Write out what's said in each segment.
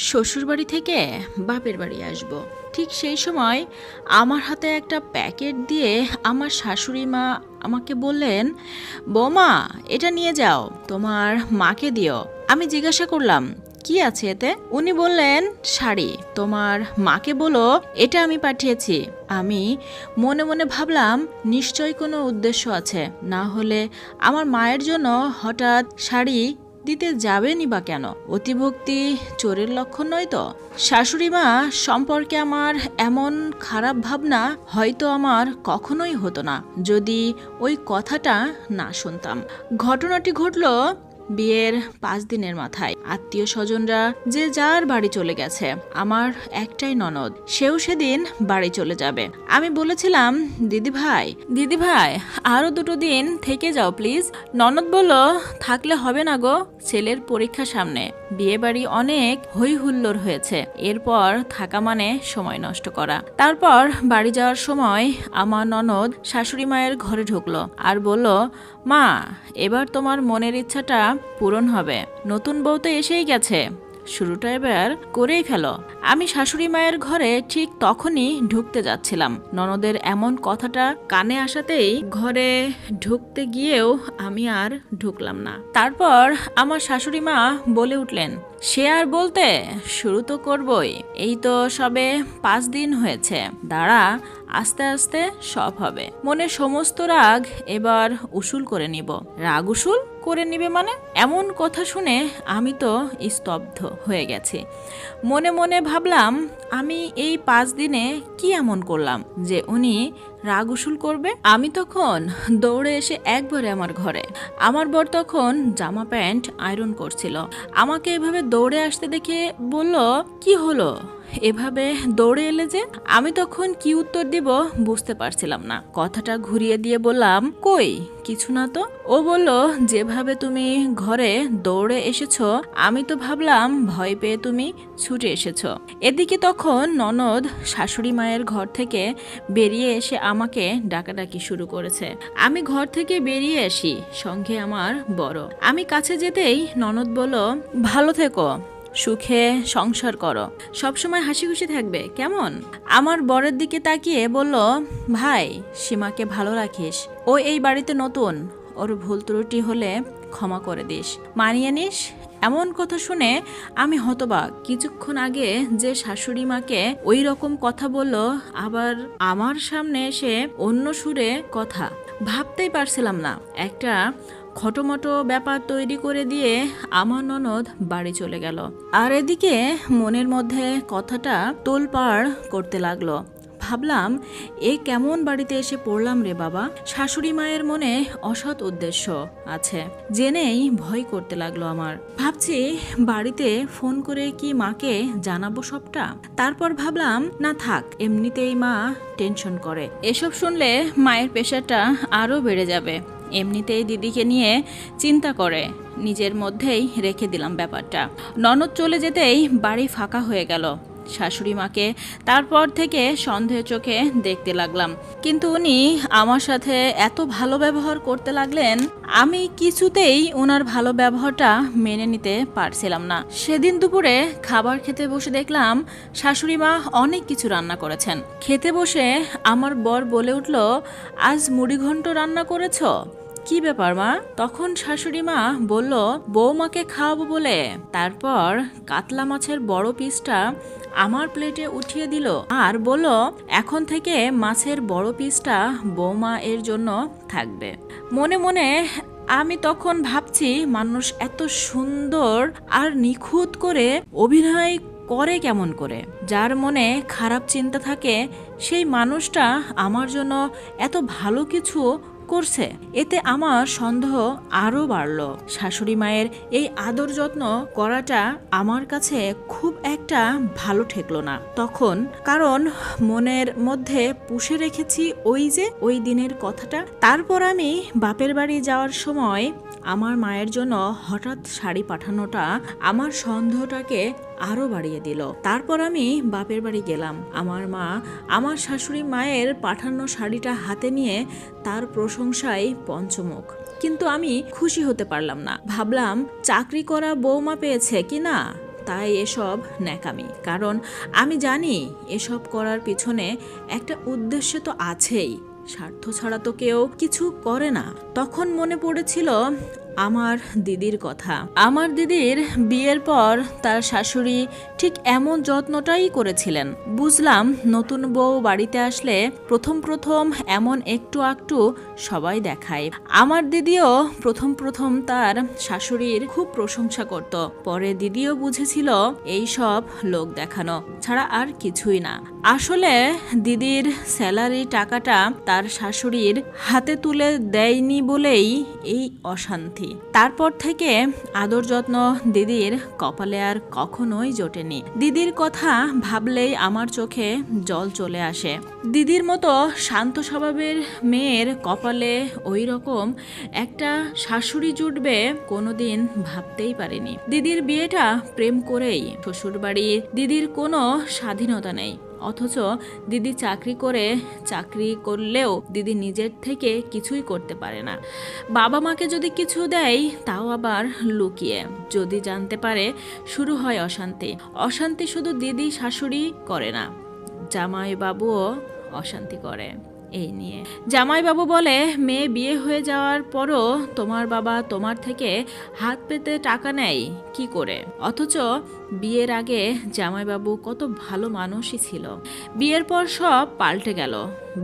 শ্বশুরবাড়ি থেকে বাপের বাড়ি আসব। ঠিক সেই সময় আমার হাতে একটা প্যাকেট দিয়ে আমার শাশুড়ি মা আমাকে বললেন, বৌমা এটা নিয়ে যাও, তোমার মাকে দিও। আমি জিজ্ঞাসা করলাম, কি আছে এতে? উনি বললেন, শাড়ি, তোমার মাকে বলো এটা আমি পাঠিয়েছি। আমি মনে মনে ভাবলাম নিশ্চয়ই কোনো উদ্দেশ্য আছে, না হলে আমার মায়ের জন্য হঠাৎ শাড়ি দিতে যাবেনই বা কেন? অতিভক্তি চোরের লক্ষণ নয় তো? শাশুড়ি মা সম্পর্কে আমার এমন খারাপ ভাবনা হয়তো আমার কখনোই হতো না যদি ওই কথাটা না শুনতাম। ঘটনাটি ঘটল বিয়ের 5 দিনের মাথায়। আত্মীয় স্বজনরা যে যার বাড়ি চলে গেছে। আমার একটাই ননদ, সেও সেদিন বাড়ি চলে যাবে। আমি বলেছিলাম, দিদি ভাই আরো 2 দিন থেকে যাও প্লিজ। ননদ বলল, থাকলে হবে না গো, ছেলের পরীক্ষা সামনে, বিয়ে বাড়ি অনেক হই হুল্লোড় হয়েছে, এরপর থাকা মানে সময় নষ্ট করা। তারপর বাড়ি যাওয়ার সময় আমার ননদ শাশুড়ি মায়ের ঘরে ঢুকলো আর বলল, মা এবার তোমার মনের ইচ্ছাটা পূরণ হবে, নতুন বউ তো এসেই গেছে, শুরুটা এবার করেই ফেলো। আমি শাশুড়ি মায়ের ঘরে ঠিক তখনই ঢুকতে যাচ্ছিলাম। ননদের এমন কথাটা কানে আসাতেই ঘরে ঢুকতে গিয়েও আমি আর ঢুকলাম না। তারপর আমার শাশুড়ি মা বলে উঠলেন, সে আর বলতে, শুরু তো করবই, এই তো সবে 5 দিন হয়েছে, দাঁড়া, আস্তে আস্তে সব হবে। মনে সমস্ত রাগ এবার উসুল করে নিব। রাগ উসুল করে নিবে মানে? এমন কথা শুনে আমি তো স্তব্ধ হয়ে গেছি। মনে মনে ভাবলাম, আমি এই 5 দিনে কি এমন করলাম যে উনি রাগ উসুল করবে? আমি তখন দৌড়ে এসে একবারে আমার ঘরে। আমার বর তখন জামা প্যান্ট আয়রন করছিল। আমাকে এভাবে দৌড়ে আসতে দেখে বলল, কি হলো, এভাবে দৌড়ে এলে যে? আমি তখন কি উত্তর দিব বুঝতে পারছিলাম না। কথাটা ঘুরিয়ে দিয়ে বললাম, কই কিছু না তো। ও বলল, যেভাবে তুমি ঘরে দৌড়ে এসেছো, আমি তো ভাবলাম ভয় পেয়ে তুমি ছুটে এসেছো। এদিকে তখন ননদ শাশুড়ি মায়ের ঘর থেকে বেরিয়ে এসে আমাকে ডাকাডাকি শুরু করেছে। আমি ঘর থেকে বেরিয়ে আসি, সঙ্গে আমার বড়। আমি কাছে যেতেই ননদ বলল, ভালো থেকো, সুখে সংসার করো, সবসময় হাসি খুশি থাকবে, কেমন? আমার বরের দিকে তাকিয়ে বলল, ভাই সীমাকে ভালো রাখিস, ও এই বাড়িতে নতুন, ওর ভুল ত্রুটি হলে ক্ষমা করে দিস, মানিয়ে নিস। এমন কথা শুনে আমি হতবাক। কিছুক্ষণ আগে যে শাশুড়ি মাকে ওই রকম কথা বলল, আবার আমার সামনে এসে অন্য সুরে কথা, ভাবতেই পারছিলাম না। একটা খটোমটো ব্যাপার তৈরি করে দিয়ে আমার ননদ বাড়ি চলে গেল। আর এদিকে মনের মধ্যে কথাটা তোলপাড় করতে লাগলো। ভাবলাম, এ কেমন বাড়িতে এসে পড়লাম রে বাবা। শাশুড়ি মায়ের মনে অসৎ উদ্দেশ্য আছে জেনেই ভয় করতে লাগলো আমার। ভাবছি বাড়িতে ফোন করে কি মাকে জানাবো সবটা। তারপর ভাবলাম, না থাক, এমনিতেই মা টেনশন করে, এসব শুনলে মায়ের প্রেশারটা আরো বেড়ে যাবে, এমনিতেই দিদিকে নিয়ে চিন্তা করে, নিজের মধ্যেই রেখে দিলাম ব্যাপারটা। ননদ চলে যেতেই বাড়ি ফাঁকা হয়ে গেল। শাশুড়ি মাকে তারপর থেকে সন্দেহ চোখে দেখতে লাগলাম, কিন্তু উনি আমার সাথে এত ভালো ব্যবহার করতে লাগলেন, আমি কিছুতেই ওনার ভালো ব্যবহারটা মেনে নিতে পারছিলাম না। সেদিন দুপুরে খাবার খেতে বসে দেখলাম শাশুড়ি মা অনেক কিছু রান্না করেছেন। খেতে বসে আমার বর বলে উঠল, আজ মুড়িঘণ্ট রান্না করেছ, কি ব্যাপার মা? তখন শাশুড়ি মা বলল, বৌমাকে খাওয়াবো বলে। তারপর কাতলা মাছের বড় পিসটা আমার প্লেটে উঠিয়ে দিল আর বলল, এখন থেকে মাছের বড় পিসটা বৌমা এর জন্য থাকবে। মনে মনে আমি তখন ভাবছি, মানুষ এত সুন্দর আর নিখুঁত করে অভিনয় করে কেমন করে? যার মনে খারাপ চিন্তা থাকে সেই মানুষটা আমার জন্য এত ভালো কিছু করছে। এতে আমার সন্দেহ আরো বাড়লো। শাশুড়ি মায়ের এই আদর যত্ন করাটা আমার কাছে খুব একটা ভালো ঠেকলো না তখন, কারণ মনের মধ্যে পুষে রেখেছি ওই দিনের কথাটা। তারপর আমি বাপের বাড়ি যাওয়ার সময় আমার মায়ের জন্য হঠাৎ শাড়ি পাঠানোটা আমার সন্দেহটাকে আরো বাড়িয়ে দিল। তারপর আমি বাপের বাড়ি গেলাম। আমার মা আমার শাশুড়ি মায়ের পাঠানো শাড়িটা হাতে নিয়ে তার প্রশংসায় পঞ্চমুখ, কিন্তু আমি খুশি হতে পারলাম না। ভাবলাম, চাকরি করা বৌমা পেয়েছে কি না, তাই এসব ন্যাকামি। কারণ আমি জানি এসব করার পিছনে একটা উদ্দেশ্য তো আছেই, স্বার্থ ছাড়া তো কেউ কিছু করে না। তখন মনে পড়েছিল আমার দিদির কথা। আমার দিদির বিয়ের পর তার শাশুড়ি ঠিক এমন যত্নটাই করেছিলেন। বুঝলাম নতুন বউ বাড়িতে আসলে প্রথম প্রথম এমন একটু আকটু সবাই দেখায়। আমার দিদিও প্রথম প্রথম তার শাশুড়ির খুব প্রশংসা করত। পরে দিদিও বুঝেছিল এই সব লোক দেখানো ছাড়া আর কিছুই না। আসলে দিদির স্যালারি টাকাটা তার শাশুড়ির হাতে তুলে দেয়নি বলেই এই অশান্তি। তারপর থেকে আদর যত্ন দিদির কপালে আর কখনোই জোটেনি। দিদির কথা ভাবলেই আমার চোখে জল চলে আসে। দিদির মতো শান্ত স্বভাবের মেয়ের কপালে ওই রকম একটা শাশুড়ি জুটবে কোনোদিন ভাবতেই পারিনি। দিদির বিয়েটা প্রেম করেই। শ্বশুরবাড়ির দিদির কোনো স্বাধীনতা নেই, অথচ দিদি চাকরি করলেও দিদি নিজের থেকে কিছুই করতে পারে না। বাবা মাকে যদি কিছু দেয় তাও আবার লুকিয়ে। যদি জানতে পারে শুরু হয় অশান্তি। অশান্তি শুধু দিদি শাশুড়ি করে না, জামাইবাবুও অশান্তি করে এই নিয়ে। জামাইবাবু বলে, মেয়ে বিয়ে হয়ে যাওয়ার পরও তোমার বাবা তোমার থেকে হাত পেতে টাকা নেয় কি করে? অথচ বিয়ের আগে জামাইবাবু কত ভালো মানুষই ছিল। বিয়ের পর সব পাল্টে গেল।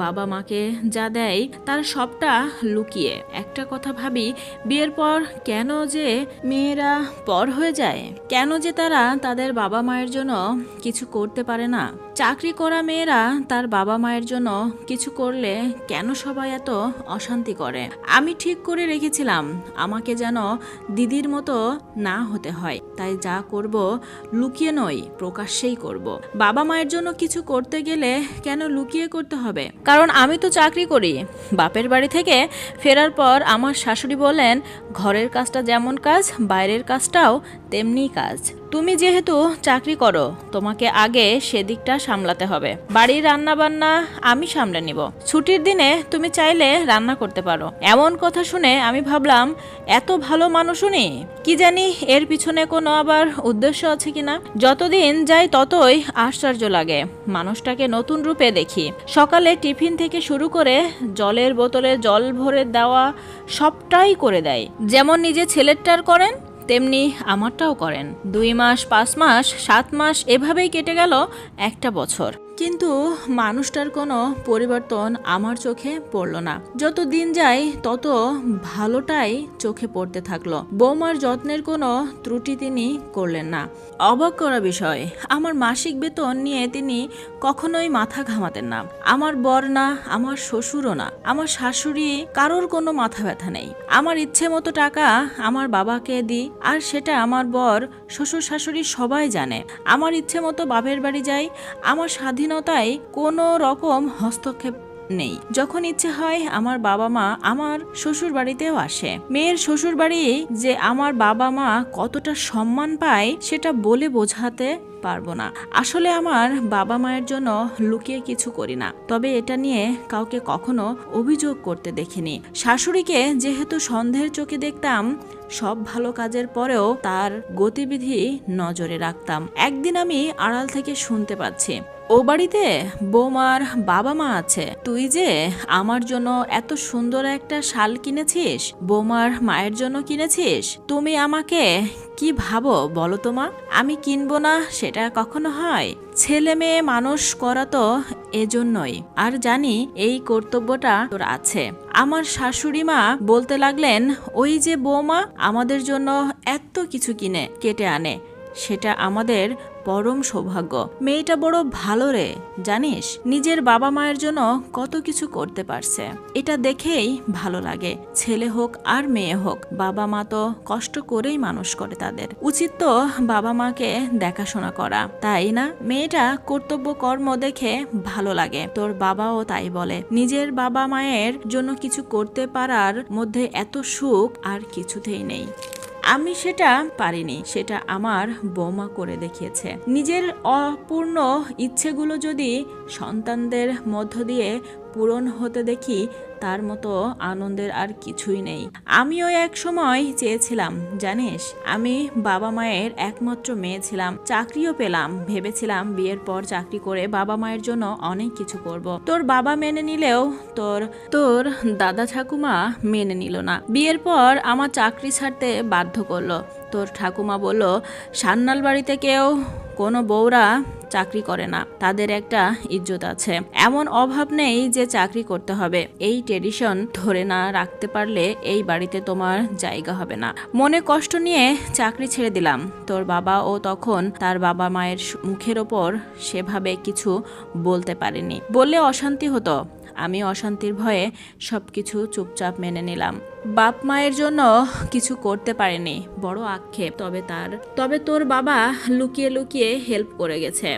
বাবা মাকে যা দেয় তার সবটা লুকিয়ে। একটা কথা ভাবি, বিয়ের পর কেন যে মেয়েরা পর হয়ে যায়? কেন যে তারা তাদের বাবা মায়ের জন্য কিছু করতে পারে না? চাকরি করা মেয়েরা তার বাবা মায়ের জন্য কিছু করলে কেন সবাই এত অশান্তি করে? আমি ঠিক করে রেখেছিলাম আমাকে যেন দিদির মতো না হতে হয়। তাই যা করব লুকিয়ে নয়, প্রকাশ্যেই করব। বাবা মায়ের জন্য কিছু করতে গেলে কেন লুকিয়ে করতে হবে? কারণ আমি তো চাকরি করি। বাপের বাড়ি থেকে ফেরার পর আমার শাশুড়ি বলেন, ঘরের কাজটা যেমন কাজ, বাইরের কাজটাও তেমনি কাজ। তুমি যেহেতু চাকরি করো, তোমাকে আগে সেদিকটা সামলাতে হবে। বাড়ির রান্না বান্না আমি সামলে নিব। ছুটির দিনে তুমি চাইলে রান্না করতে পারো। এমন কথা শুনে আমি ভাবলাম, এত ভালো মানুষ উনি, কি জানি এর পিছনে কোনো আবার উদ্দেশ্য আছে কিনা। যতদিন যাই ততই আশ্চর্য লাগে। মানুষটাকে নতুন রূপে দেখি। সকালে টিফিন থেকে শুরু করে জলের বোতলে জল ভরে দেওয়া সবটাই করে দেয়। যেমন নিজে ছেলেরটার করেন তেমনি আমারটাও করেন। 2 মাস, 5 মাস, 7 মাস এভাবেই কেটে গেল একটা বছর। কিন্তু মানুষটার কোনো পরিবর্তন আমার চোখে পড়ল না। যত দিন যায় তত ভালোটাই চোখে পড়তে থাকলো। বৌমার যত্নের কোনো ত্রুটি তিনি করলেন না। অবাক করা বিষয়, আমার মাসিক বেতন নিয়ে তিনি কখনোই মাথা ঘামাতেন না। আমার বর না, আমার শ্বশুরও না, আমার শাশুড়ি, কারোর কোনো মাথা ব্যথা নেই। আমার ইচ্ছে মতো টাকা আমার বাবাকে দিই, আর সেটা আমার বর, শ্বশুর, শাশুড়ি সবাই জানে। আমার ইচ্ছে মতো বাপের বাড়ি যাই। আমার স্বাধীনতায় কোনো রকম হস্তক্ষেপ নেই। যখন ইচ্ছে হয় আমার বাবা মা আমার শ্বশুর বাড়িতেও আসে। মেয়ের শ্বশুর বাড়ি যে আমার বাবা মা কতটা সম্মান পায় সেটা বলে বোঝাতে পারবো না। আসলে আমার বাবা মায়ের জন্য লুকিয়ে কিছু করি না। তবে এটা নিয়ে কাউকে কখনো অভিযোগ করতে দেখিনি। শাশুড়িকে যেহেতু সন্দেহের চোখে দেখতাম, সব ভালো কাজের পরেও তার গতিবিধি নজরে রাখতাম। একদিন আমি আড়াল থেকে শুনতে পাচ্ছি, ও বাড়িতে বৌমার বাবা মা আছে। তুই যে আমার জন্য এত সুন্দর একটা শাল কিনেছিস, বৌমার মায়ের জন্য কিনেছিস। তুমি আমাকে কি ভাবো বলো তো মা? আমি কিনবো না সেটা কখনো হয়? ছেলে মেয়ে মানুষ করা তো এজন্যই। আর জানি এই কর্তব্যটা তোর আছে। আমার শাশুড়ি মা বলতে লাগলেন, ওই যে বৌমা আমাদের জন্য এত কিছু কিনে কেটে আনে, সেটা আমাদের পরম সৌভাগ্য। মেয়েটা বড় ভালো রে, জানিস নিজের বাবা মায়ের জন্য কত কিছু করতে পারছে। এটা দেখেই ভালো লাগে। ছেলে হোক আর মেয়ে হোক, বাবা মা তো কষ্ট করেই মানুষ করে তাদের। উচিত তো বাবা মাকে দেখাশোনা করা, তাই না? মেয়েটা কর্তব্য কর্ম দেখে ভালো লাগে। তোর বাবাও তাই বলে। নিজের বাবা মায়ের জন্য কিছু করতে পারার মধ্যে এত সুখ আর কিছুতেই নেই। আমি সেটা পারিনি, সেটা আমার বৌমা করে দেখিয়েছে। নিজের অপূর্ণ ইচ্ছেগুলো যদি সন্তানদের মধ্য দিয়ে পূরণ হতে দেখি তার মতো আনন্দের আর কিছুই নেই। আমিও এক সময় চেয়েছিলাম, জানিস, আমি বাবা মায়ের একমাত্র মেয়ে ছিলাম, চাকরিও পেলাম, ভেবেছিলাম বিয়ের পর চাকরি করে বাবা মায়ের জন্য অনেক কিছু করব। তোর বাবা মেনে নিলেও তোর তোর দাদা ঠাকুমা মেনে নিল না। বিয়ের পর আমার চাকরি ছাড়তে বাধ্য করলো। তোর ঠাকুমা বলল, সান্নাল বাড়িতে কেউ কোনো বউরা চাকরি করে না, তাদের একটা ইজ্জত আছে, এমন অভাব নেই যে চাকরি করতে হবে। এই ট্রেডিশন ধরে না রাখতে পারলে এই বাড়িতে তোমার জায়গা হবে না। মনে কষ্ট নিয়ে চাকরি ছেড়ে দিলাম। তোর বাবাও তখন তার বাবা মায়ের মুখের ওপর সেভাবে কিছু বলতে পারেনি, বললে অশান্তি হতো। আমি অশান্তির ভয়ে সবকিছু চুপচাপ মেনে নিলাম। বাপ মায়ের জন্য কিছু করতে পারেনি, বড় আক্ষেপ। তবে তোর বাবা লুকিয়ে লুকিয়ে হেল্প করে গেছে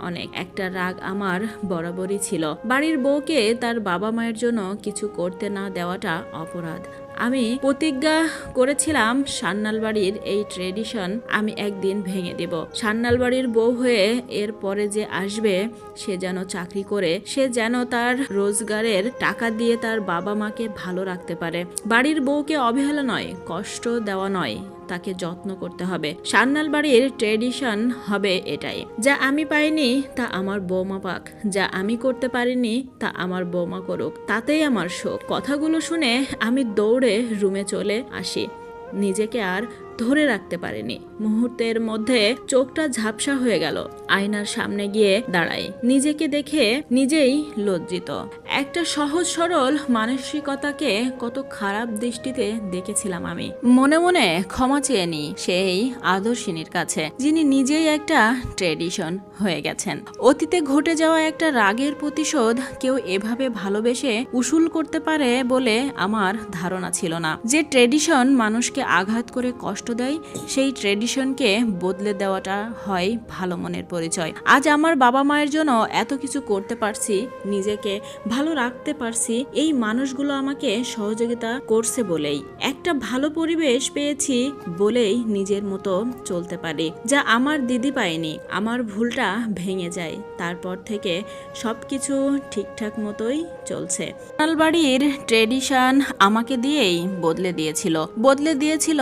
অনেক। একটা রাগ আমার বরাবরই ছিল, বাড়ির বউকে তার বাবা মায়ের জন্য কিছু করতে না দেওয়াটা অপরাধ। আমি প্রতিজ্ঞা করেছিলাম সান্নাল বাড়ির এই ট্রেডিশন আমি একদিন ভেঙে দেব। সান্নাল বাড়ির বউ হয়ে এর পরে যে আসবে সে যেন চাকরি করে, সে যেন তার রোজগারের টাকা দিয়ে তার বাবা মাকে ভালো রাখতে পারে। বাড়ির বউকে অবহেলা নয়, কষ্ট দেওয়া নয়, তাকে যত্ন করতে হবে। সান্নাল বাড়ির ট্রেডিশন হবে এটাই, যা আমি পাইনি তা আমার বৌমা পাক, যা আমি করতে পারিনি তা আমার বৌমা করুক, তাতেই আমার শোক। কথাগুলো শুনে আমি দৌড়ে রুমে চলে আসি। নিজেকে আর ধরে রাখতে পারিনি। মুহূর্তের মধ্যে চোখটা ঝাপসা হয়ে গেল। আয়নার সামনে গিয়ে দাঁড়াই, নিজেকে দেখে নিজেই লজ্জিত। একটা সহজ সরল মানসিকতাকে কত খারাপ দৃষ্টিতে দেখেছিলাম আমি। মনে মনে ক্ষমা চেয়ে নি সেই আদর্শিনীর কাছে, যিনি নিজেই একটা ট্রেডিশন হয়ে গেছেন। অতীতে ঘটে যাওয়া একটা রাগের প্রতিশোধ কেউ এভাবে ভালোবেসে উসুল করতে পারে বলে আমার ধারণা ছিল না। যে ট্রেডিশন মানুষকে আঘাত করে কষ্ট দেয়, সেই ট্রেডিশনকে বদলে দেওয়াটা হয় ভালো মনের পরিচয়। আজ আমার বাবা মায়ের জন্য এত কিছু করতে পারছি, নিজেকে ভালো রাখতে পারছি, এই মানুষগুলো আমাকে সহযোগিতা করছে বলেই। একটা ভালো পরিবেশ পেয়েছি বলেই নিজের মতো চলতে পারি, যা আমার দিদি পায়নি। আমার ভুলটা ভেঙে যায়, তারপর থেকে সবকিছু ঠিকঠাক মতোই চলছে। বাড়ির ট্রেডিশন আমাকে দিয়েই বদলে দিয়েছিল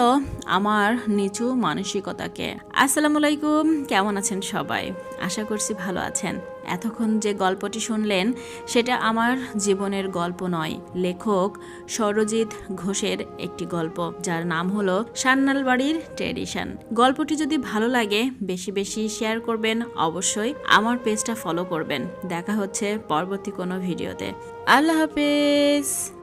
আমার নিচু মানসিকতাকে। আসসালামু আলাইকুম, কেমন আছেন সবাই? আশা করছি ভালো আছেন। এতক্ষণ যে গল্পটি শুনলেন সেটা আমার জীবনের গল্প নয়, লেখক সরজিৎ ঘোষের একটি গল্প, যার নাম হলো সান্নাল বাড়ির ট্রেডিশন। গল্পটি যদি ভালো লাগে বেশি বেশি শেয়ার করবেন, অবশ্যই আমার পেজটা ফলো করবেন। দেখা হচ্ছে পরবর্তী কোনো ভিডিওতে। আল্লাহ হাফেজ।